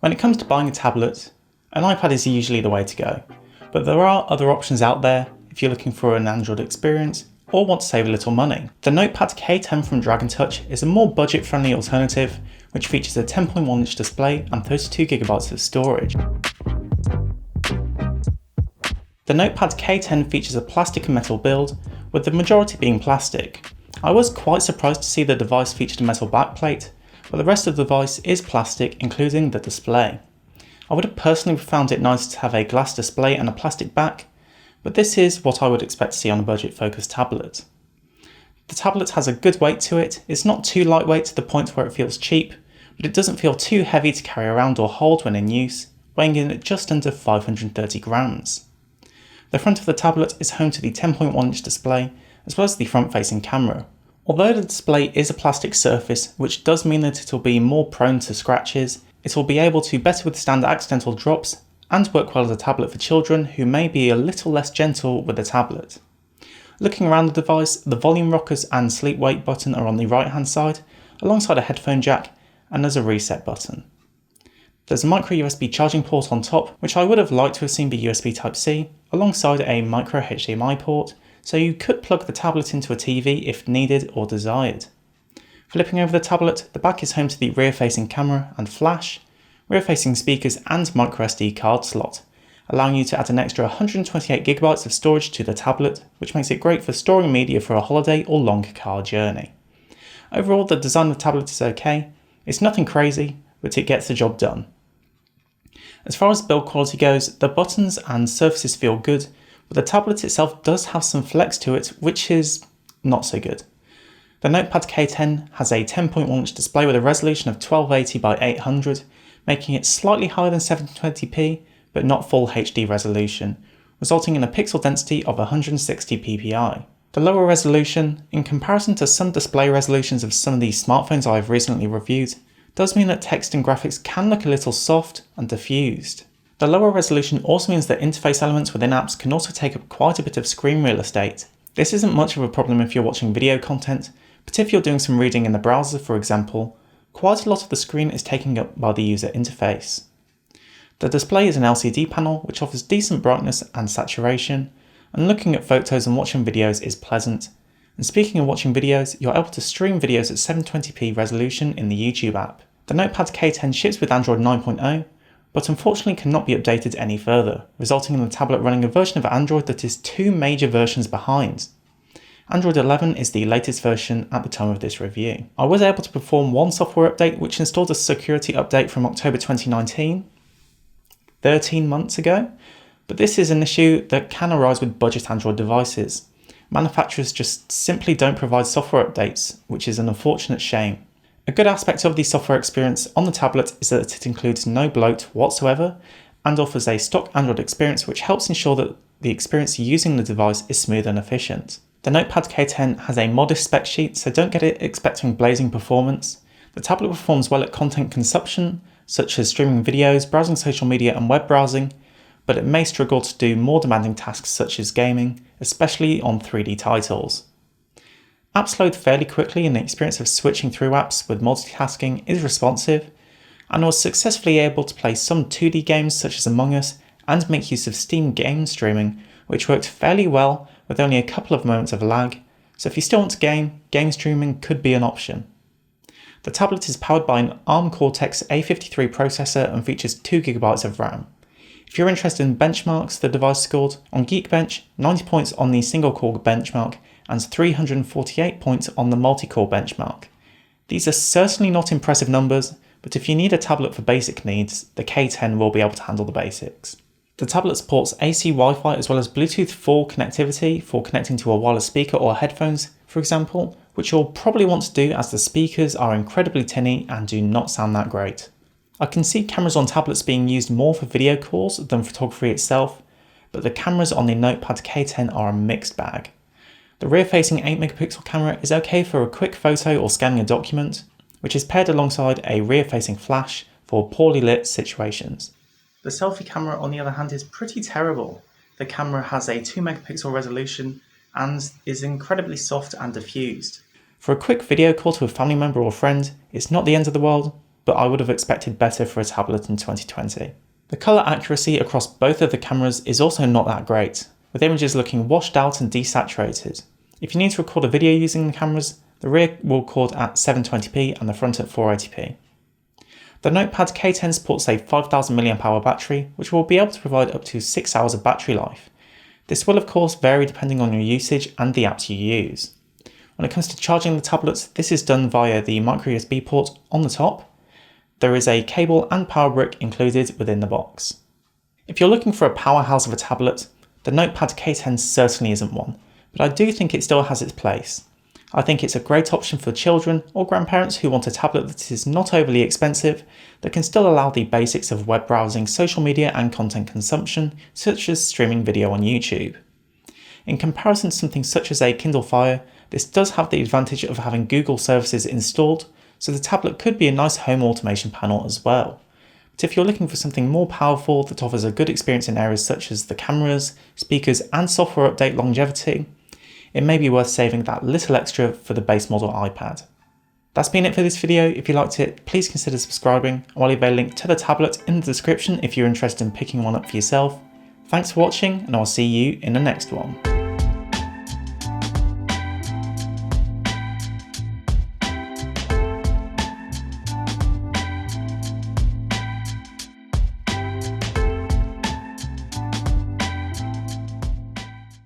When it comes to buying a tablet, an iPad is usually the way to go, but there are other options out there if you're looking for an Android experience or want to save a little money. The Notepad K10 from Dragon Touch is a more budget-friendly alternative which features a 10.1-inch display and 32GB of storage. The Notepad K10 features a plastic and metal build, with the majority being plastic. I was quite surprised to see the device featured a metal backplate, but the rest of the device is plastic, including the display. I would have personally found it nice to have a glass display and a plastic back, but this is what I would expect to see on a budget-focused tablet. The tablet has a good weight to it. It's not too lightweight to the point where it feels cheap, but it doesn't feel too heavy to carry around or hold when in use, weighing in at just under 530 grams. The front of the tablet is home to the 10.1-inch display, as well as the front-facing camera. Although the display is a plastic surface, which does mean that it will be more prone to scratches, it will be able to better withstand accidental drops and work well as a tablet for children who may be a little less gentle with the tablet. Looking around the device, the volume rockers and sleep wake button are on the right hand side, alongside a headphone jack, and there's a reset button. There's a micro USB charging port on top, which I would have liked to have seen be USB Type-C, alongside a micro HDMI port, so you could plug the tablet into a TV if needed or desired. Flipping over the tablet, the back is home to the rear-facing camera and flash, rear-facing speakers and micro SD card slot, allowing you to add an extra 128GB of storage to the tablet, which makes it great for storing media for a holiday or long car journey. Overall, the design of the tablet is okay. It's nothing crazy, but it gets the job done. As far as build quality goes, the buttons and surfaces feel good, but the tablet itself does have some flex to it, which is not so good. The Notepad K10 has a 10.1-inch display with a resolution of 1280 by 800, making it slightly higher than 720p, but not full HD resolution, resulting in a pixel density of 160 ppi. The lower resolution, in comparison to some display resolutions of some of the smartphones I've recently reviewed, does mean that text and graphics can look a little soft and diffused. The lower resolution also means that interface elements within apps can also take up quite a bit of screen real estate. This isn't much of a problem if you're watching video content, but if you're doing some reading in the browser, for example, quite a lot of the screen is taken up by the user interface. The display is an LCD panel which offers decent brightness and saturation, and looking at photos and watching videos is pleasant. And speaking of watching videos, you're able to stream videos at 720p resolution in the YouTube app. The Notepad K10 ships with Android 9.0, but unfortunately cannot be updated any further, resulting in the tablet running a version of Android that is 2 major versions behind. Android 11 is the latest version at the time of this review. I was able to perform one software update which installed a security update from October 2019, 13 months ago, but this is an issue that can arise with budget Android devices. Manufacturers just simply don't provide software updates, which is an unfortunate shame. A good aspect of the software experience on the tablet is that it includes no bloat whatsoever and offers a stock Android experience which helps ensure that the experience using the device is smooth and efficient. The Notepad K10 has a modest spec sheet, so don't get it expecting blazing performance. The tablet performs well at content consumption, such as streaming videos, browsing social media and web browsing, but it may struggle to do more demanding tasks such as gaming, especially on 3D titles. Apps load fairly quickly and the experience of switching through apps with multitasking is responsive, and I was successfully able to play some 2D games such as Among Us and make use of Steam game streaming, which worked fairly well with only a couple of moments of lag, so if you still want to game streaming could be an option. The tablet is powered by an ARM Cortex A53 processor and features 2GB of RAM. If you're interested in benchmarks, the device scored on Geekbench 90 points on the single-core benchmark and 348 points on the multi-core benchmark. These are certainly not impressive numbers, but if you need a tablet for basic needs, the K10 will be able to handle the basics. The tablet supports AC Wi-Fi as well as Bluetooth 4 connectivity for connecting to a wireless speaker or headphones, for example, which you'll probably want to do as the speakers are incredibly tinny and do not sound that great. I can see cameras on tablets being used more for video calls than photography itself, but the cameras on the Notepad K10 are a mixed bag. The rear-facing 8MP camera is okay for a quick photo or scanning a document, which is paired alongside a rear-facing flash for poorly lit situations. The selfie camera, on the other hand, is pretty terrible. The camera has a 2MP resolution and is incredibly soft and diffused. For a quick video call to a family member or friend, it's not the end of the world, but I would have expected better for a tablet in 2020. The colour accuracy across both of the cameras is also not that great, with images looking washed out and desaturated. If you need to record a video using the cameras, the rear will record at 720p and the front at 480p. The Notepad K10 supports a 5000 mAh battery, which will be able to provide up to 6 hours of battery life. This will of course vary depending on your usage and the apps you use. When it comes to charging the tablets, this is done via the micro USB port on the top. There is a cable and power brick included within the box. If you're looking for a powerhouse of a tablet, the Notepad K10 certainly isn't one, but I do think it still has its place. I think it's a great option for children or grandparents who want a tablet that is not overly expensive, that can still allow the basics of web browsing, social media and content consumption, such as streaming video on YouTube. In comparison to something such as a Kindle Fire, this does have the advantage of having Google services installed, so the tablet could be a nice home automation panel as well. But if you're looking for something more powerful that offers a good experience in areas such as the cameras, speakers and software update longevity, it may be worth saving that little extra for the base model iPad. That's been it for this video. If you liked it, please consider subscribing, and I'll leave a link to the tablet in the description if you're interested in picking one up for yourself. Thanks for watching, and I'll see you in the next one.